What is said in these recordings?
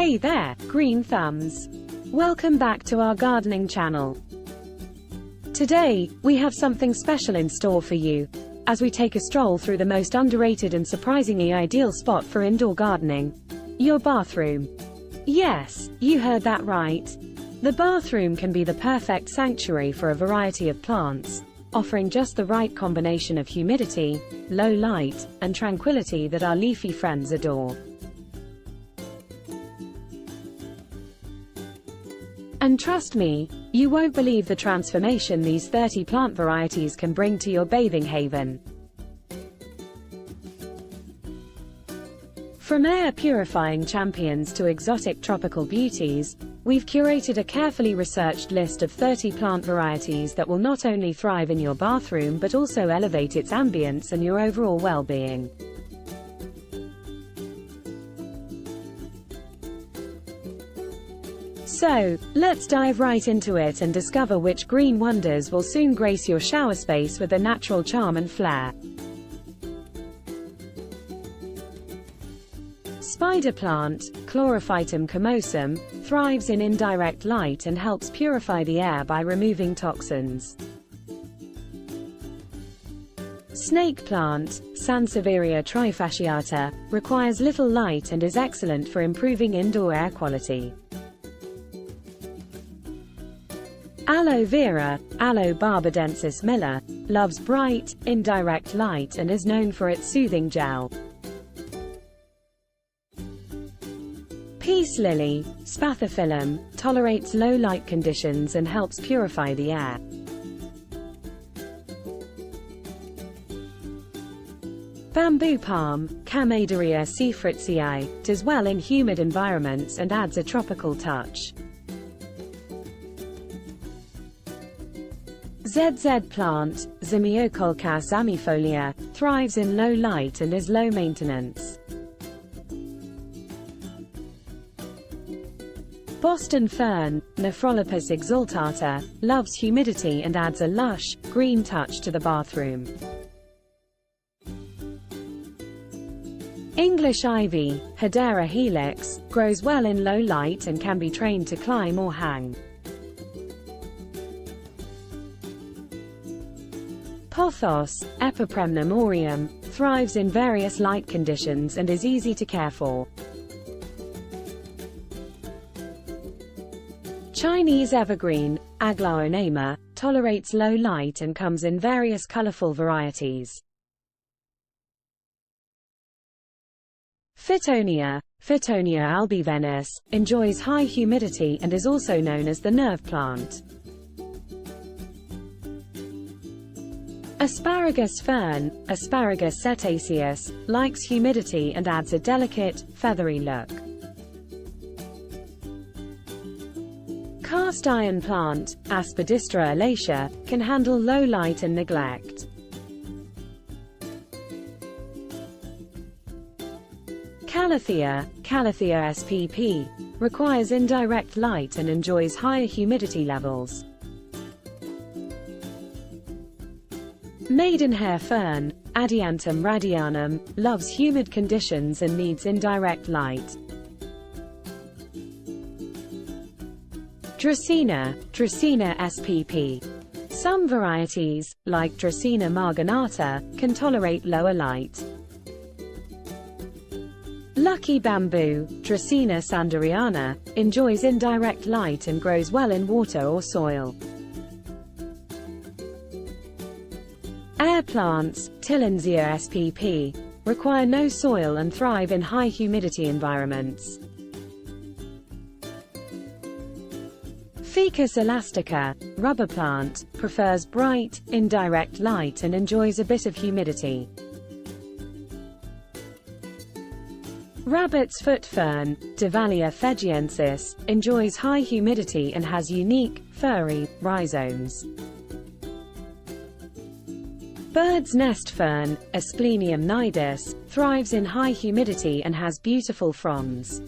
Hey there, green thumbs! Welcome back to our gardening channel. Today, we have something special in store for you, as we take a stroll through the most underrated and surprisingly ideal spot for indoor gardening: your bathroom. Yes, you heard that right. The bathroom can be the perfect sanctuary for a variety of plants, offering just the right combination of humidity, low light, and tranquility that our leafy friends adore. And trust me, you won't believe the transformation these 30 plant varieties can bring to your bathing haven. From air-purifying champions to exotic tropical beauties, we've curated a carefully researched list of 30 plant varieties that will not only thrive in your bathroom but also elevate its ambience and your overall well-being. So, let's dive right into it and discover which green wonders will soon grace your shower space with a natural charm and flair. Spider plant, Chlorophytum comosum, thrives in indirect light and helps purify the air by removing toxins. Snake plant, Sansevieria trifasciata, requires little light and is excellent for improving indoor air quality. Aloe vera, Aloe barbadensis Miller, loves bright, indirect light and is known for its soothing gel. Peace lily, Spathiphyllum, tolerates low light conditions and helps purify the air. Bamboo palm, Camadaria seafritziae, does well in humid environments and adds a tropical touch. ZZ plant, Zamioculcas zamifolia, thrives in low light and is low maintenance. Boston fern, Nephrolepis exaltata, loves humidity and adds a lush, green touch to the bathroom. English ivy, Hedera helix, grows well in low light and can be trained to climb or hang. Pothos, Epipremnum aureum, thrives in various light conditions and is easy to care for. Chinese evergreen, Aglaonema, tolerates low light and comes in various colorful varieties. Fittonia, Fittonia albivenus, enjoys high humidity and is also known as the nerve plant. Asparagus fern, Asparagus setaceus, likes humidity and adds a delicate, feathery look. Cast iron plant, Aspidistra alacea, can handle low light and neglect. Calathea, Calathea spp, requires indirect light and enjoys higher humidity levels. Maidenhair fern, Adiantum radianum, loves humid conditions and needs indirect light. Dracaena, Dracaena spp. Some varieties, like Dracaena marginata, can tolerate lower light. Lucky bamboo, Dracaena sanderiana, enjoys indirect light and grows well in water or soil. Air plants, Tillandsia spp, require no soil and thrive in high humidity environments. Ficus elastica, rubber plant, prefers bright, indirect light and enjoys a bit of humidity. Rabbit's foot fern, Divalia fegiensis, enjoys high humidity and has unique, furry, rhizomes. Bird's nest fern, Asplenium nidus, thrives in high humidity and has beautiful fronds.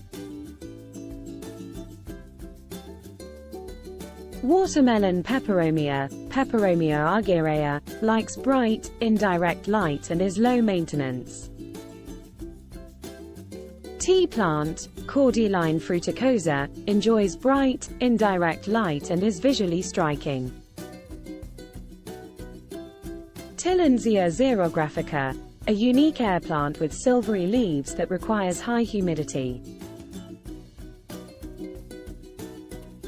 Watermelon peperomia, Peperomia argyrea, likes bright, indirect light and is low maintenance. Tea plant, Cordyline fruticosa, enjoys bright, indirect light and is visually striking. Tillandsia xerographica, a unique air plant with silvery leaves that requires high humidity.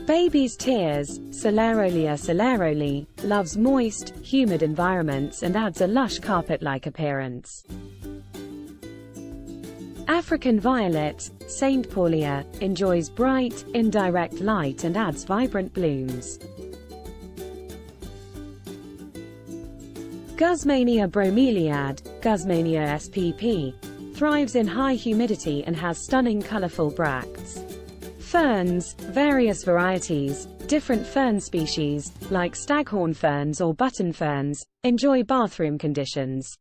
Baby's tears, Celerolia celeroli, loves moist, humid environments and adds a lush carpet-like appearance. African violet, St. Paulia, enjoys bright, indirect light and adds vibrant blooms. Guzmania bromeliad, Guzmania spp, thrives in high humidity and has stunning colorful bracts. Ferns, various varieties, different fern species, like staghorn ferns or button ferns, enjoy bathroom conditions.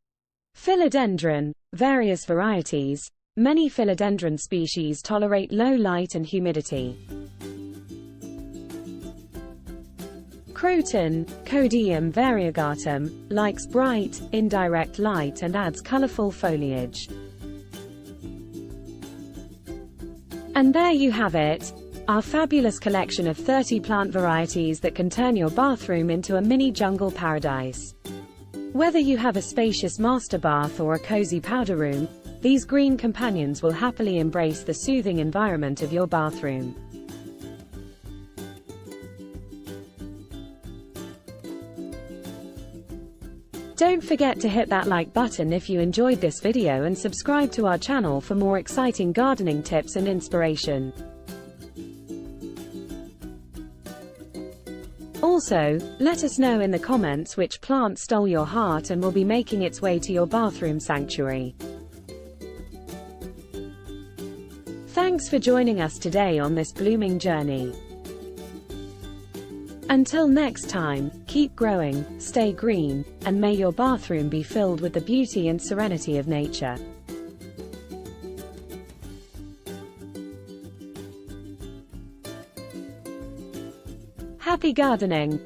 Philodendron, various varieties, many philodendron species tolerate low light and humidity. Croton, Codium variegatum, likes bright, indirect light and adds colorful foliage. And there you have it, our fabulous collection of 30 plant varieties that can turn your bathroom into a mini jungle paradise. Whether you have a spacious master bath or a cozy powder room, these green companions will happily embrace the soothing environment of your bathroom. Don't forget to hit that like button if you enjoyed this video and subscribe to our channel for more exciting gardening tips and inspiration. Also, let us know in the comments which plant stole your heart and will be making its way to your bathroom sanctuary. Thanks for joining us today on this blooming journey. Until next time, keep growing, stay green, and may your bathroom be filled with the beauty and serenity of nature. Happy gardening!